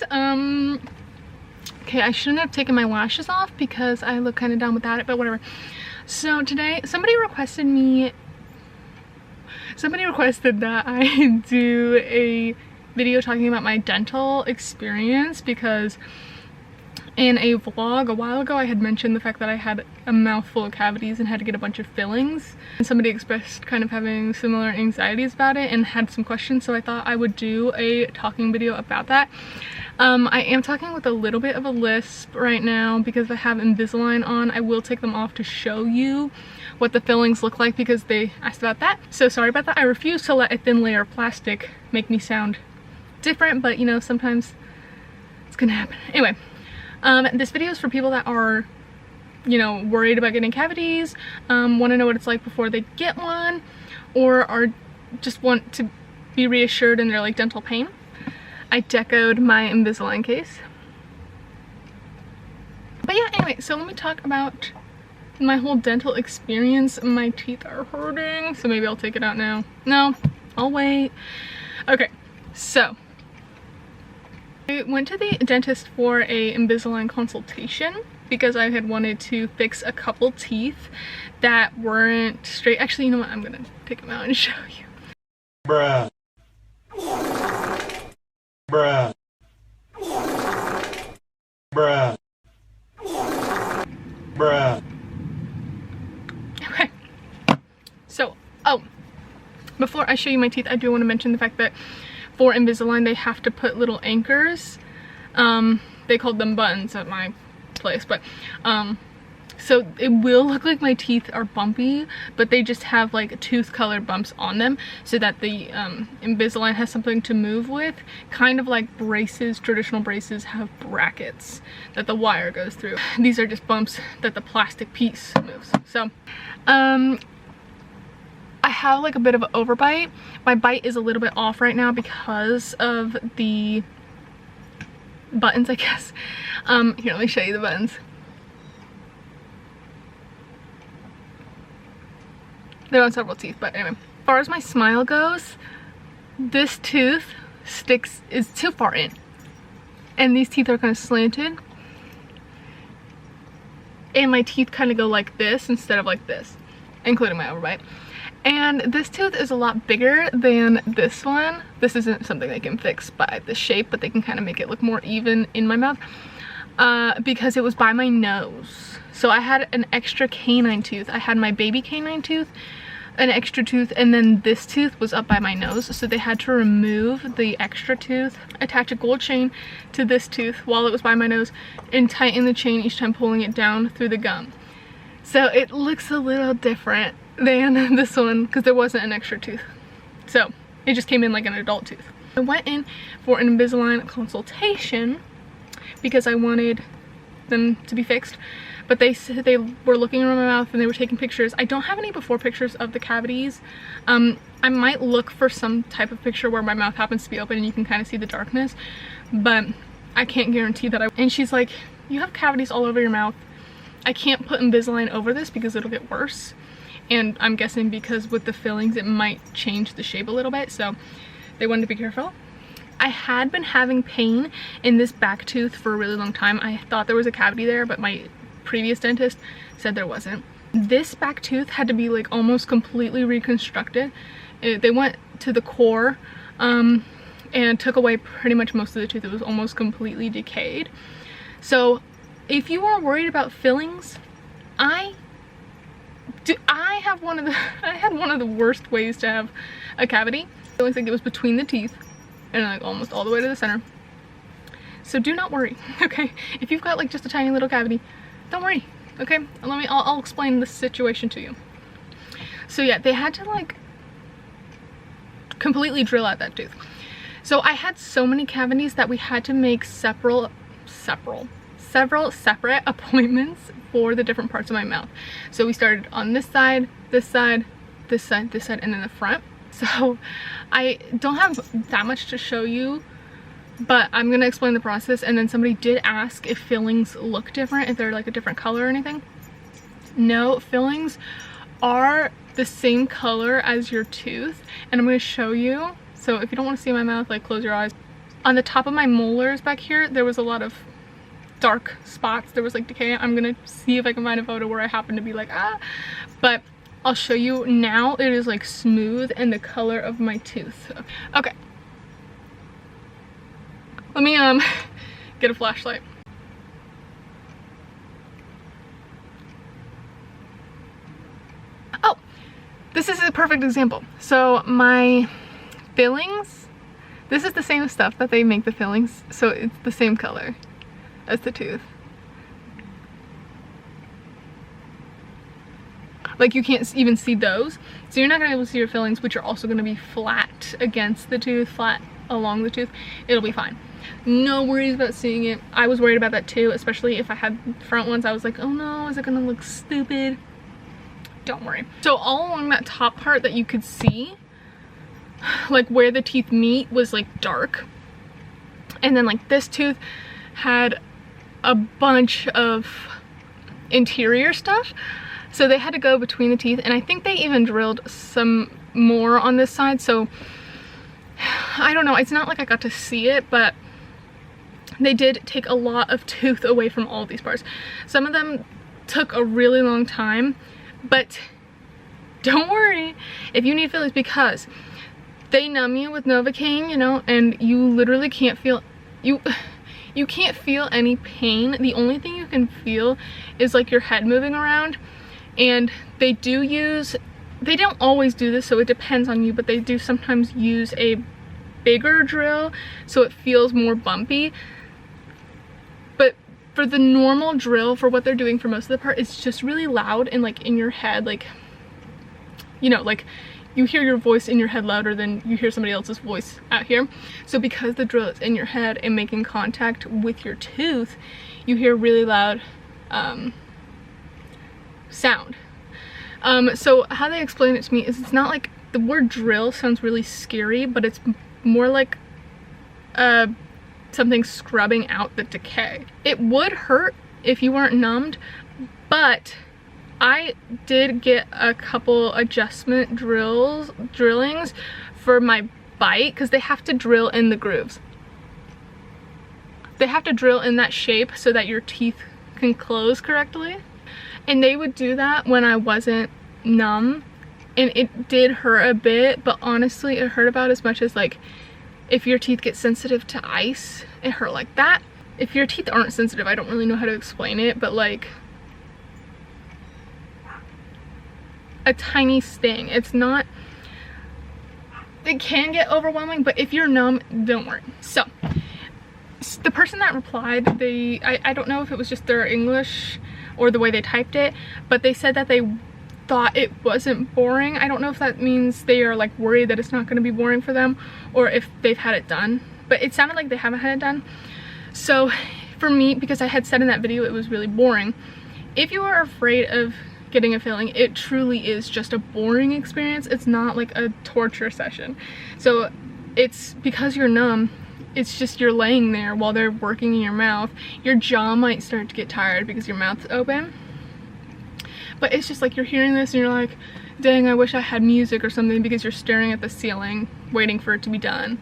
guys. Okay, I shouldn't have taken my lashes off because I look kind of dumb without it, but whatever. So today somebody requested that I do a video talking about my dental experience, because in a vlog a while ago I had mentioned the fact that I had a mouthful of cavities and had to get a bunch of fillings, and somebody expressed kind of having similar anxieties about it and had some questions, so I thought I would do a talking video about that. I am talking with a little bit of a lisp right now because I have Invisalign on. I will take them off to show you what the fillings look like because they asked about that. So sorry about that. I refuse to let a thin layer of plastic make me sound different, but you know, sometimes it's gonna happen. Anyway, this video is for people that are, you know, worried about getting cavities, want to know what it's like before they get one, or are just want to be reassured in their like dental pain. I decoed my Invisalign case. But yeah, anyway, so let me talk about my whole dental experience. My teeth are hurting, so maybe I'll take it out now. No, I'll wait. Okay, so I went to the dentist for a Invisalign consultation because I had wanted to fix a couple teeth that weren't straight. Actually, you know what? I'm gonna take them out and show you. Bruh. Bruh. Bruh. Bruh. Okay. So, oh, before I show you my teeth, I do want to mention the fact that for Invisalign, they have to put little anchors. They called them buttons at my place, but so it will look like my teeth are bumpy, but they just have like tooth colored bumps on them so that the Invisalign has something to move with, kind of like braces. Traditional braces have brackets that the wire goes through. These are just bumps that the plastic piece moves. So I have like a bit of an overbite. My bite is a little bit off right now because of the buttons, I guess. Here, let me show you the buttons. They're on several teeth, but anyway. As far as my smile goes, this tooth is too far in. And these teeth are kind of slanted. And my teeth kind of go like this instead of like this, including my overbite. And this tooth is a lot bigger than this one. This isn't something they can fix by the shape, but they can kind of make it look more even in my mouth because it was by my nose. So I had an extra canine tooth. I had my baby canine tooth, an extra tooth, and then this tooth was up by my nose. So they had to remove the extra tooth, attach a gold chain to this tooth while it was by my nose, and tighten the chain each time pulling it down through the gum. So it looks a little different than this one because there wasn't an extra tooth. So it just came in like an adult tooth. I went in for an Invisalign consultation because I wanted them to be fixed, but they said they were looking around my mouth and they were taking pictures. I don't have any before pictures of the cavities. I might look for some type of picture where my mouth happens to be open and you can kind of see the darkness, but I can't guarantee that. And she's like, you have cavities all over your mouth. I can't put Invisalign over this because it'll get worse. And I'm guessing because with the fillings it might change the shape a little bit, so they wanted to be careful. I had been having pain in this back tooth for a really long time. I thought there was a cavity there, but my previous dentist said there wasn't. This back tooth had to be like almost completely reconstructed. They went to the core and took away pretty much most of the tooth. It was almost completely decayed. So if you are worried about fillings, I had one of the worst ways to have a cavity. It looks like it was between the teeth and like almost all the way to the center. So do not worry, okay? If you've got like just a tiny little cavity, don't worry, okay? I'll explain the situation to you. So yeah, they had to like completely drill out that tooth. So I had so many cavities that we had to make several separate appointments for the different parts of my mouth. So we started on this side, this side, this side, this side, and then the front. So I don't have that much to show you, but I'm gonna explain the process. And then somebody did ask if fillings look different, if they're like a different color or anything. No, fillings are the same color as your tooth, and I'm gonna show you. So if you don't want to see my mouth, like close your eyes. on the top of my molars back here, there was a lot of dark spots. There was like decay. I'm gonna see if I can find a photo where I happen to be like, ah, but I'll show you now. It is like smooth and the color of my tooth. Okay. Let me get a flashlight. Oh, this is a perfect example. So my fillings, this is the same stuff that they make the fillings, so it's the same color as the tooth. Like you can't even see those, so you're not gonna be able to see your fillings, which are also gonna be flat against the tooth, flat along the tooth. It'll be fine. No worries about seeing it. I was worried about that too, especially if I had front ones. I was like, oh no, is it gonna look stupid? Don't worry. So all along that top part that you could see, like where the teeth meet, was like dark, and then like this tooth had a bunch of interior stuff, so they had to go between the teeth, and I think they even drilled some more on this side, so I don't know, it's not like I got to see it, but they did take a lot of tooth away from all of these parts. Some of them took a really long time, but don't worry if you need fillings, because they numb you with Novocaine, you know, and you literally can't feel, you can't feel any pain. The only thing you can feel is like your head moving around, and they don't always do this, so it depends on you, but they do sometimes use a bigger drill so it feels more bumpy. But for the normal drill, for what they're doing for most of the part, it's just really loud and like in your head, like, you know, like you hear your voice in your head louder than you hear somebody else's voice out here. So because the drill is in your head and making contact with your tooth, you hear really loud sound. So how they explain it to me is, it's not like, the word drill sounds really scary, but it's more like something scrubbing out the decay. It would hurt if you weren't numbed, but I did get a couple adjustment drillings for my bite, because they have to drill in the grooves. They have to drill in that shape so that your teeth can close correctly. And they would do that when I wasn't numb, and it did hurt a bit, but honestly it hurt about as much as like if your teeth get sensitive to ice, it hurt like that. If your teeth aren't sensitive, I don't really know how to explain it, but like a tiny sting. It's not, it can get overwhelming, but if you're numb, don't worry. So the person that replied, I don't know if it was just their English or the way they typed it, but they said that they thought it wasn't boring. I don't know if that means they are like worried that it's not going to be boring for them, or if they've had it done, but it sounded like they haven't had it done. So for me, because I had said in that video it was really boring, if you are afraid of getting a filling, it truly is just a boring experience. It's not like a torture session. So it's because you're numb, it's just you're laying there while they're working in your mouth. Your jaw might start to get tired because your mouth's open, but it's just like you're hearing this and you're like, dang, I wish I had music or something, because you're staring at the ceiling waiting for it to be done.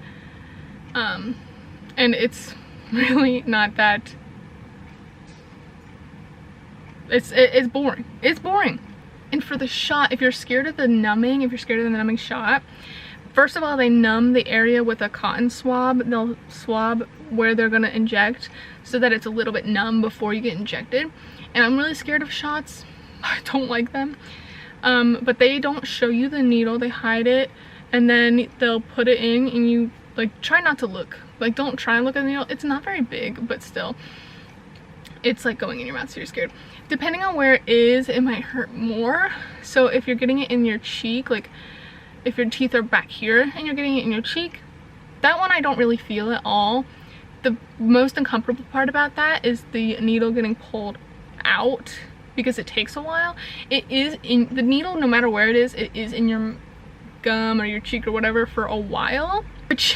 And it's really not that, it's boring. It's boring. And for the shot, if you're scared of the numbing, if you're scared of the numbing shot, first of all, they numb the area with a cotton swab. They'll swab where they're gonna inject so that it's a little bit numb before you get injected. And I'm really scared of shots. I don't like them. But they don't show you the needle, they hide it, and then they'll put it in, and you like try not to look. Like, don't try and look at the needle. It's not very big, but still, it's like going in your mouth, so you're scared. Depending on where it is, it might hurt more. So if you're getting it in your cheek, like if your teeth are back here and you're getting it in your cheek, that one I don't really feel at all. The most uncomfortable part about that is the needle getting pulled out, because it takes a while. It is in the needle, no matter where it is in your gum or your cheek or whatever for a while, which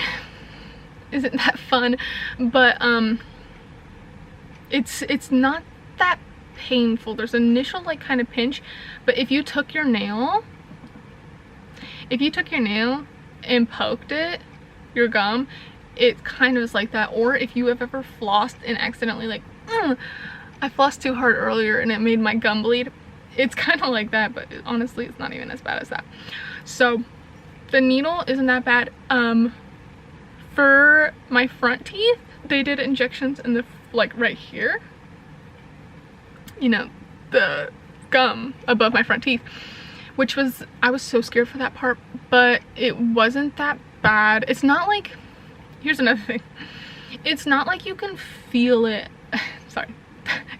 isn't that fun, but it's not that painful. There's initial like kind of pinch, but if you took your nail and poked it, your gum, it kind of is like that. Or if you have ever flossed and accidentally like, I flossed too hard earlier and it made my gum bleed, it's kind of like that, but honestly it's not even as bad as that. So the needle isn't that bad. For my front teeth, they did injections in the, like right here, you know, the gum above my front teeth, which was, I was so scared for that part, but it wasn't that bad. It's not like, here's another thing, it's not like you can feel it. Sorry,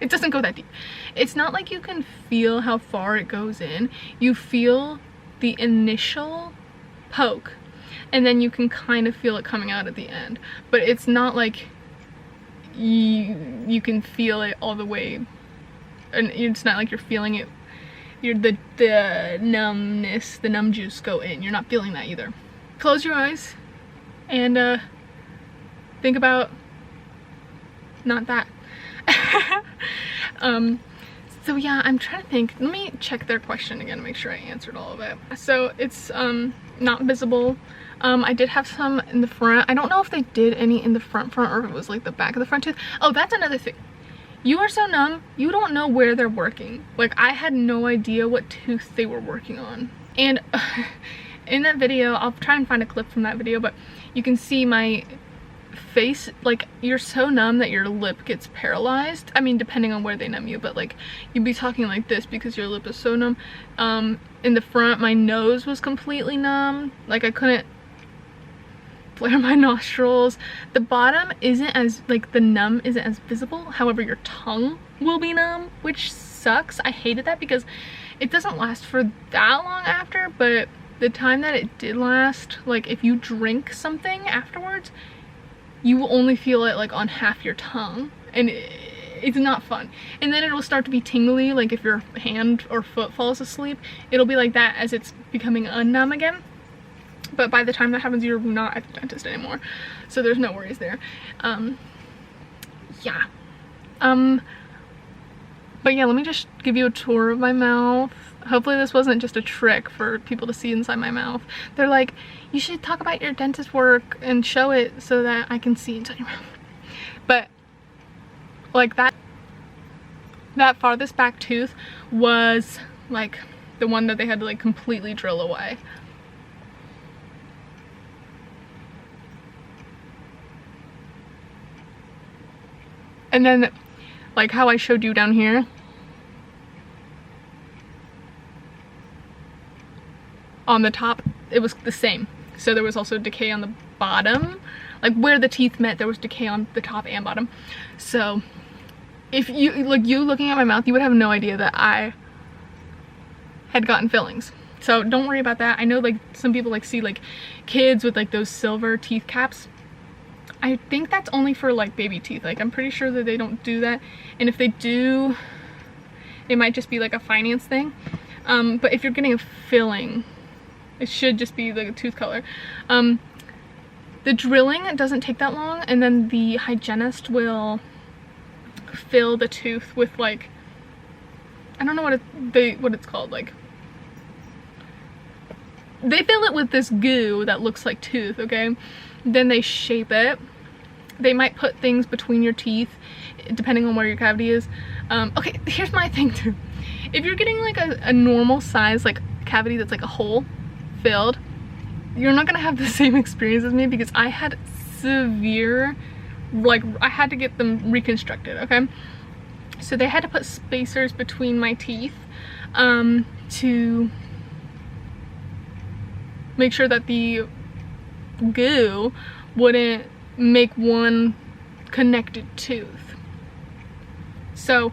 it doesn't go that deep. It's not like you can feel how far it goes in. You feel the initial poke and then you can kind of feel it coming out at the end, but it's not like you can feel it all the way, and it's not like you're feeling it. You're the numbness, the numb juice go in. You're not feeling that either. Close your eyes and think about not that. So yeah, I'm trying to think. Let me check their question again to make sure I answered all of it. So it's not visible. I did have some in the front. I don't know if they did any in the front or if it was like the back of the front tooth. Oh, that's another thing. You are so numb, you don't know where they're working. Like, I had no idea what tooth they were working on. And in that video, I'll try and find a clip from that video, but you can see my face, like, you're so numb that your lip gets paralyzed. I mean, depending on where they numb you, but like, you'd be talking like this because your lip is so numb. In the front, my nose was completely numb. Like, I couldn't flare my nostrils. The bottom isn't as, like, the numb isn't as visible. However, your tongue will be numb, which sucks. I hated that because it doesn't last for that long after, but the time that it did last, like, if you drink something afterwards, you will only feel it like on half your tongue, and it's not fun. And then it'll start to be tingly, like if your hand or foot falls asleep, it'll be like that as it's becoming unnumb again. But by the time that happens, you're not at the dentist anymore, so there's no worries there. Yeah. But yeah, let me just give you a tour of my mouth. Hopefully this wasn't just a trick for people to see inside my mouth. They're like, you should talk about your dentist work and show it so that I can see inside your mouth. But like that farthest back tooth was like the one that they had to like completely drill away. And then, like how I showed you down here, on the top, it was the same. So there was also decay on the bottom. Like where the teeth met, there was decay on the top and bottom. So if you, like, you looking at my mouth, you would have no idea that I had gotten fillings. So don't worry about that. I know like some people like see like kids with like those silver teeth caps. I think that's only for like baby teeth. Like I'm pretty sure that they don't do that. And if they do, it might just be like a finance thing. But if you're getting a filling, it should just be the tooth color. The drilling, it doesn't take that long, and then the hygienist will fill the tooth with like, I don't know what it's called, like, they fill it with this goo that looks like tooth, okay? Then they shape it. They might put things between your teeth depending on where your cavity is. Okay, here's my thing too. If you're getting like a normal size like cavity that's like a hole filled, you're not gonna have the same experience as me because I had severe, like, I had to get them reconstructed, okay? So they had to put spacers between my teeth to make sure that the goo wouldn't make one connected tooth. So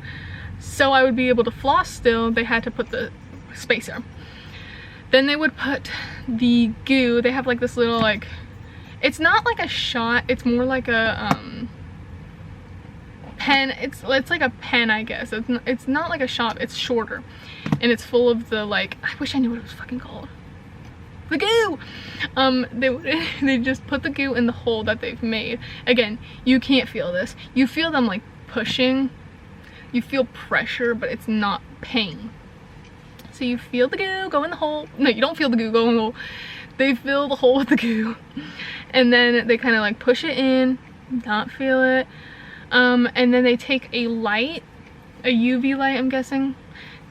I would be able to floss still, they had to put the spacer. Then they would put the goo, they have like this little, like, it's not like a shot, it's more like a pen. It's like a pen, I guess. It's not like a shot, it's shorter. And it's full of the, like, I wish I knew what it was fucking called. The goo! They just put the goo in the hole that they've made. Again, you can't feel this. You feel them like pushing. You feel pressure, but it's not pain. So you feel the goo go in the hole. No, you don't feel the goo go in the hole. They fill the hole with the goo, and then they kind of like push it in, not feel it, and then they take a light, a UV light I'm guessing,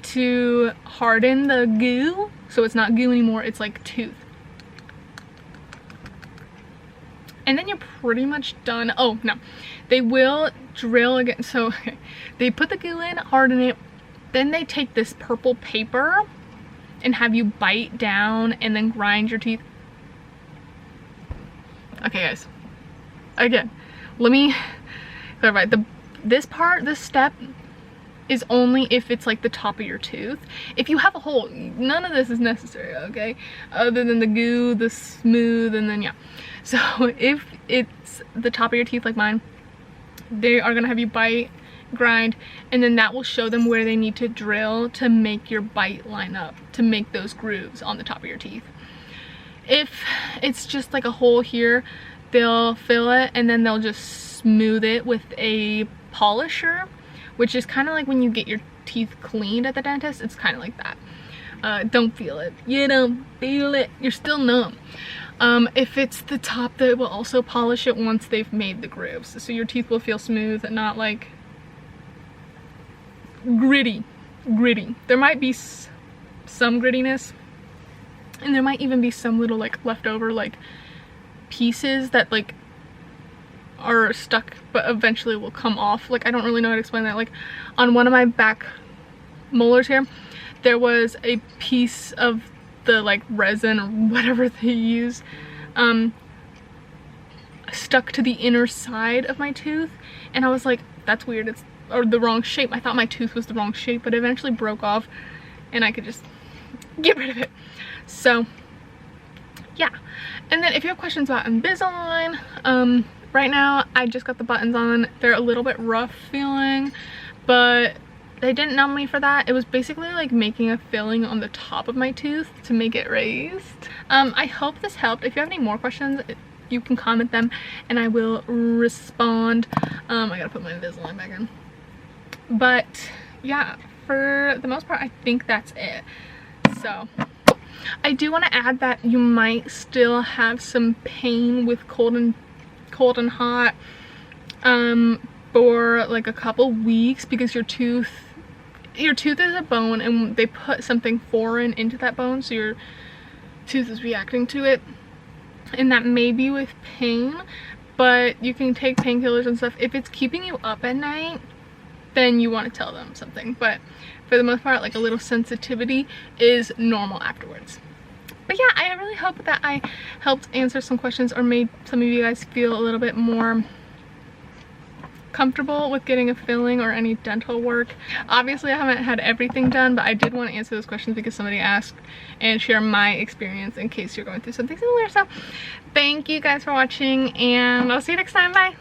to harden the goo so it's not goo anymore, it's like tooth. And then you're pretty much done. Oh no, they will drill again. So okay, they put the goo in, harden it, then they take this purple paper and have you bite down and then grind your teeth. Okay guys, again, let me clarify. This step is only if it's like the top of your tooth. If you have a hole, none of this is necessary, okay? Other than the goo, the smooth, and then yeah. So if it's the top of your teeth like mine, they are gonna have you bite, grind, and then that will show them where they need to drill to make your bite line up, to make those grooves on the top of your teeth. If it's just like a hole here, they'll fill it and then they'll just smooth it with a polisher, which is kind of like when you get your teeth cleaned at the dentist. It's kind of like that. Don't feel it. You don't feel it. You're still numb. If it's the top, they will also polish it once they've made the grooves. So your teeth will feel smooth and not like gritty. There might be some grittiness, and there might even be some little like leftover like pieces that like are stuck but eventually will come off. Like, I don't really know how to explain that. Like on one of my back molars here, there was a piece of the like resin or whatever they use stuck to the inner side of my tooth, and I was like, that's weird, it's or the wrong shape. I thought my tooth was the wrong shape, but it eventually broke off and I could just get rid of it. So yeah. And then if you have questions about Invisalign, right now I just got the buttons on. They're a little bit rough feeling, but they didn't numb me for that. It was basically like making a filling on the top of my tooth to make it raised. I hope this helped. If you have any more questions, you can comment them and I will respond. I gotta put my Invisalign back in. But yeah, for the most part, I think that's it. So I do want to add that you might still have some pain with cold and hot for like a couple weeks, because your tooth is a bone and they put something foreign into that bone, so your tooth is reacting to it, and that may be with pain. But you can take painkillers and stuff. If it's keeping you up at night, then you want to tell them something. But for the most part, like a little sensitivity is normal afterwards. But yeah, I really hope that I helped answer some questions or made some of you guys feel a little bit more comfortable with getting a filling or any dental work. Obviously I haven't had everything done, but I did want to answer those questions because somebody asked, and share my experience in case you're going through something similar. So thank you guys for watching, and I'll see you next time. Bye.